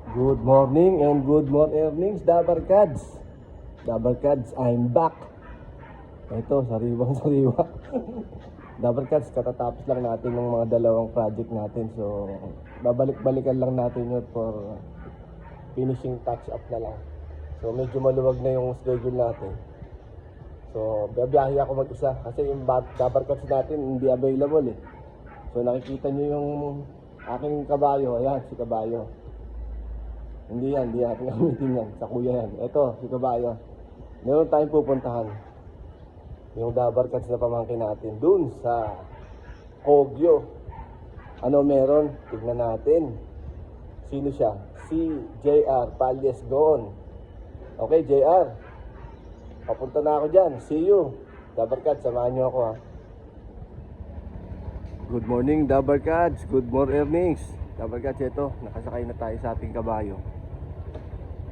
Good morning and good mornings, Dabarkads. Dabarkads, I'm back. Ito, sariwang sariwa. Dabarkads, katatapos lang natin ng mga dalawang project natin. So, babalik-balikan lang natin yun for finishing touch-up na lang. So, medyo maluwag na yung schedule natin. So, babiyahe ako mag-isa kasi yung Dabarkads natin hindi available eh. So, nakikita nyo yung aking kabayo. Ayan, si kabayo. Hindi yan, hindi natin gamitin yan. Sa kuya yan. Ito, si kabayo. Meron tayong pupuntahan. Yung Dabarkads na pamangkin natin. Dun sa Kogyo. Ano meron? Tignan natin. Sino siya? Si JR Palyesgon. Okay, JR. Papunta na ako dyan. See you. Dabarkads, samahan nyo ako ha. Good morning, Dabarkads. Good mornings. Dabarkads, ito. Nakasakay na tayo sa ating kabayo.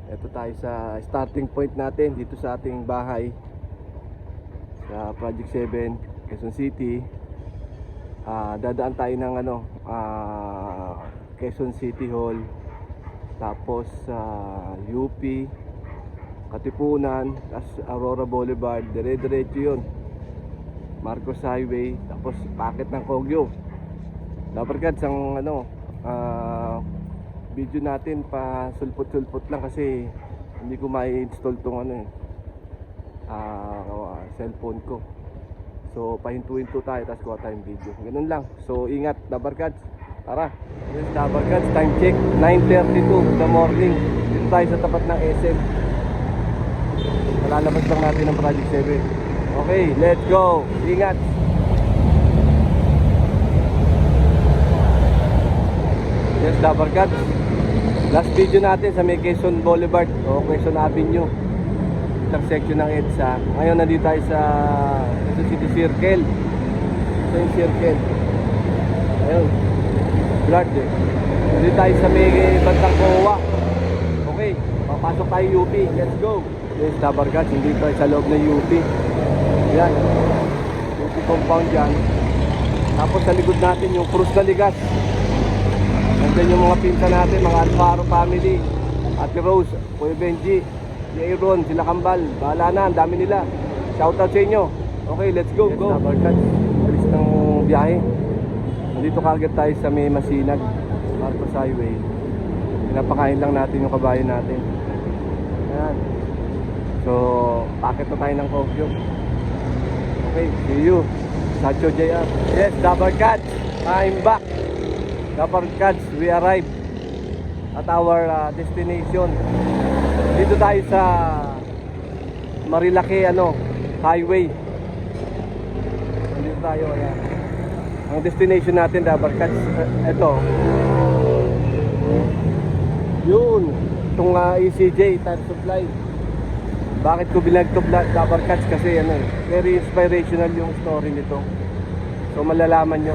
Ito tayo sa starting point natin dito sa ating bahay sa Project 7, Quezon City. Dadaan tayo ng Quezon City Hall, tapos UP, Katipunan, tapos Aurora Boulevard, dire-diretso yun, Marcos Highway, tapos packet ng Kogyo. Dabarkads, ang video natin pa sulpot-sulpot lang kasi hindi ko ma-install tong cellphone ko. So pahinto-hinto tayo, tapos kuha tayong video. Ganun lang. So ingat, Dabarkads. Tara. Yes, Dabarkads, time check 9:32 the morning. Dito tayo sa tapat ng SM. Malalabas lang natin ang Project 7. Okay, let's go. Ingat. Yes, Dabarkads. Last video natin sa may Quezon Boulevard o Quezon Avenue, intersection ng EDSA. Ngayon nandito tayo sa Quezon City Circle. Ito yung circle. Ayun, blood eh. Nandito tayo sa may Bantang Kowa. Okay, papasok tayo UP. Let's go. Yes, Dabarkads, hindi tayo sa loob ng UP. Yan, UP compound yan. Tapos sa likod natin yung Cruz na Ligas. Nandiyan yung mga pinsa natin, mga Alfaro family, Ate Rose, Kuya Benji, si Aaron, sila Kambal. Bahala na, ang dami nila. Shoutout sa inyo. Okay, let's go. Yes, go. Dabarkads, alis ng biyahe. Nandito kagad tayo sa may Masinag, Marcos Highway. Pinapakain lang natin yung kabayo natin. Ayan. So, packet na tayo ng Kogyo. Okay, see you. Sacho JR. Yes, Dabarkads, I'm back. Dabarkads, we arrived at our destination. Dito tayo sa Marilaki highway. Dito tayo, ayan. Ang destination natin, Dabarkads, ito. Yun, itong ECJ Tire Supply. Bakit ko binagto Dabarkads? Kasi very inspirational yung story nito. So malalaman nyo.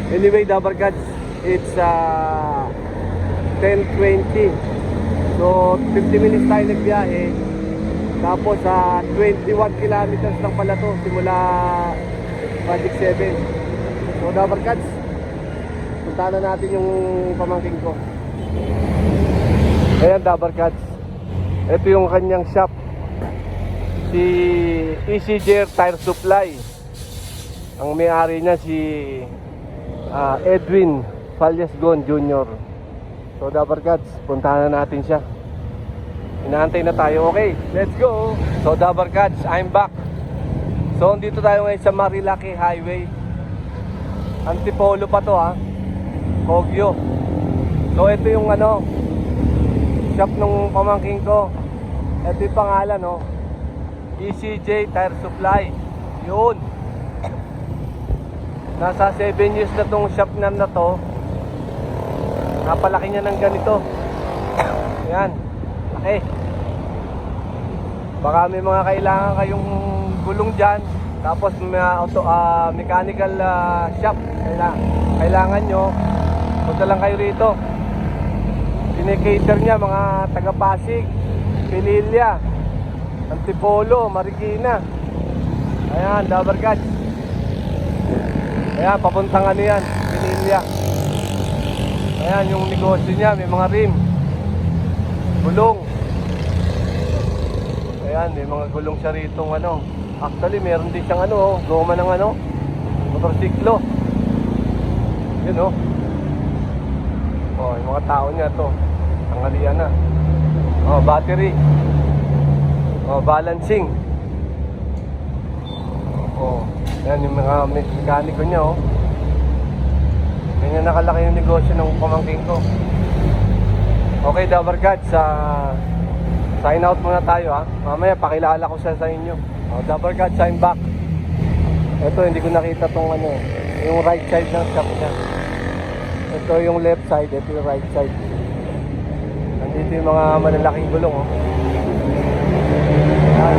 Anyway, Dabarkads, it's 10:20. So 50 minutes tayo nagbiyahe. Tapos 21 kilometers lang pala to simula Project 7. So Dabarkads, punta na natin yung pamangking ko. Ayan, Dabarkads, ito yung kanyang shop, si ECJ Tire Supply. Ang may-ari niya si Edwin Palyesgon Jr. So Dabarkads, puntahan na natin siya. Inaantay na tayo. Okay, let's go. So Dabarkads, I'm back. So dito tayo ngayon sa Marilaki Highway. Antipolo pa to Kogyo. So ito yung shop nung pamangking ko. Ito yung pangalan ECJ Tire Supply. Yun. Nasa 7 years na tong shop na to. Napalaki niya ng ganito. Ayan. Okay. Baka may mga kailangan kayong gulong dyan. Tapos may mechanical shop. Kailangan nyo. Punta lang kayo rito. Pinikater niya mga taga-Pasig, Pililya, Antipolo, Marikina. Ayan, Dabarkads. Ayan, papuntang yan, Pililya. Ayan yung negosyo niya, may mga rim. gulong. Ayan, may mga gulong siya rito ano. Actually, meron din siyang ano, goma ng ano, motorsiklo. Yun oh. Oh, yung mga tao niya to. Tanghalian na. Oh, battery. Oh, balancing. Oh, yan yung mga mekaniko niya oh. Ganyan nakalaki yung negosyo ng pamangking ko. Okay, Dabarkads, sign out muna tayo ha. Mamaya pakilala ko sa inyo. Oh, Dabarkads, sign back. Ito, hindi ko nakita tong ano, yung right side ng shop niya. Ito yung left side, ito yung right side. Nandito yung mga malalaking gulong oh. Ayan.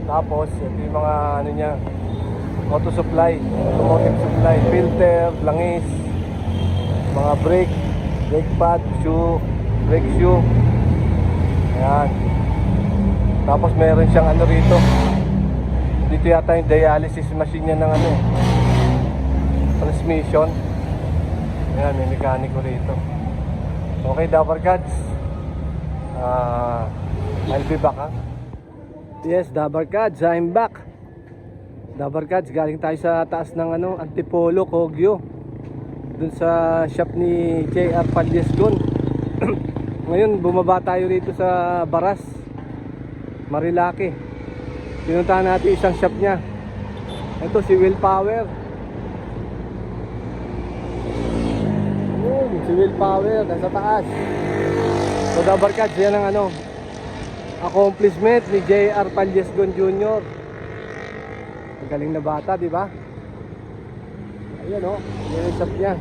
Tapos, ito yung mga ano niya, auto supply, automotive supply, filter, langis, mga brake pad, shoe, brake shoe. Ayan. Tapos meron siyang ano rito. Dito yata yung dialysis machine niya ng ano, transmission. Ayan, may mekaniko rito. Okay, Dabarkads. I'll be back ha. Yes, Dabarkads, I'm back. Dabarkads, galing tayo sa taas ng ano, Antipolo, Kogyo. Dun sa shop ni JR Palyesgon. Ngayon, bumaba tayo rito sa Baras, Marilaki. Pinuntahan natin isang shop niya. Ito si Willpower. Si Willpower, nasa taas. So Dabarkads, yan ang ano, accomplishment ni JR Palyesgon Jr. Galing na bata, di ba? Ayan oh, yan yung shop niya.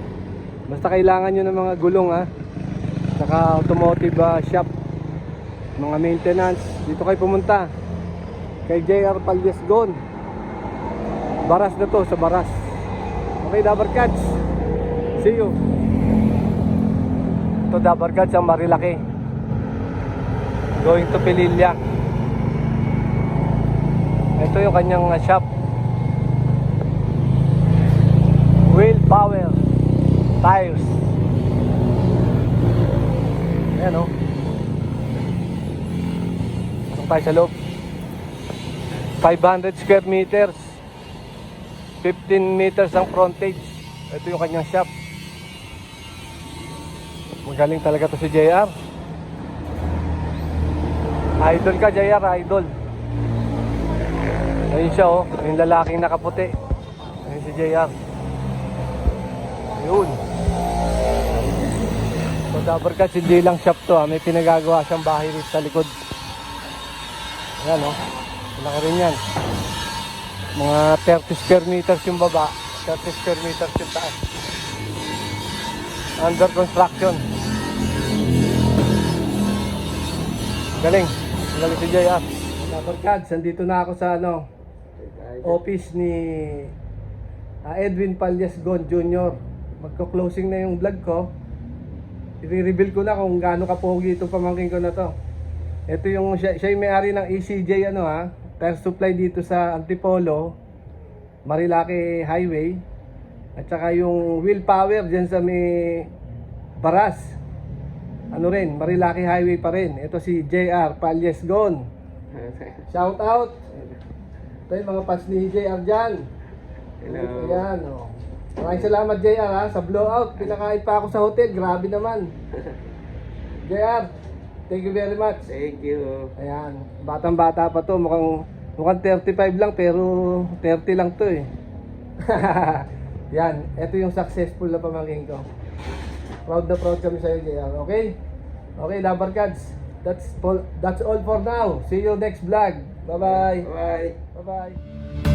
Basta kailangan nyo ng mga gulong ha, saka automotive shop, mga maintenance, dito kayo pumunta kay JR Palyesgon. Baras na to, sa Baras. Okay, Dabarkads, see you. Ito Dabarkads, ang Marilaki, going to Pililla. Ito yung kanyang shop, Willpower Tires. Ayan o. Pasok tayo sa loob. 500 square meters, 15 meters ang frontage. Ito yung kanyang shop. Magaling talaga to si JR. Idol ka, JR, idol. Ayun siya oh, yung lalaking nakaputi. Ayun si JR. Yun. So Dabarkads, hindi lang shop to ha. May pinagagawa siyang bahay rito sa likod. Ayan o, malaki rin yan. Mga 30 square meters yung baba, 30 square meters yung taas. Under construction. Galing, galing si JR. Dabarkads, nandito na ako sa ano, office ni Edwin Palyesgon Jr. Magko-closing na yung vlog ko. I-reveal ko na kung gaano kapogi itong pamangkin ko na to. Ito yung siya yung may-ari ng ECJ ano ha, tire supply dito sa Antipolo, Marilaki Highway. At saka yung Willpower diyan sa may Baras. Ano rin, Marilaki Highway pa rin. Ito si JR Palyesgon. Shout out. Ito yung mga fans ni JR dyan. Hello. Ayan oh. Maraming salamat JR ha, sa blowout. Pinakain pa ako sa hotel, grabe naman. JR, thank you very much. Thank you. Ayan, batang-bata pa to, mukhang 35 lang pero 30 lang to eh. Yan, ito yung successful na pamangkin ko. Proud na proud kami sa iyo JR, okay? Okay, Dabarkads, that's all for now. See you next vlog. Bye-bye. Bye. Bye-bye.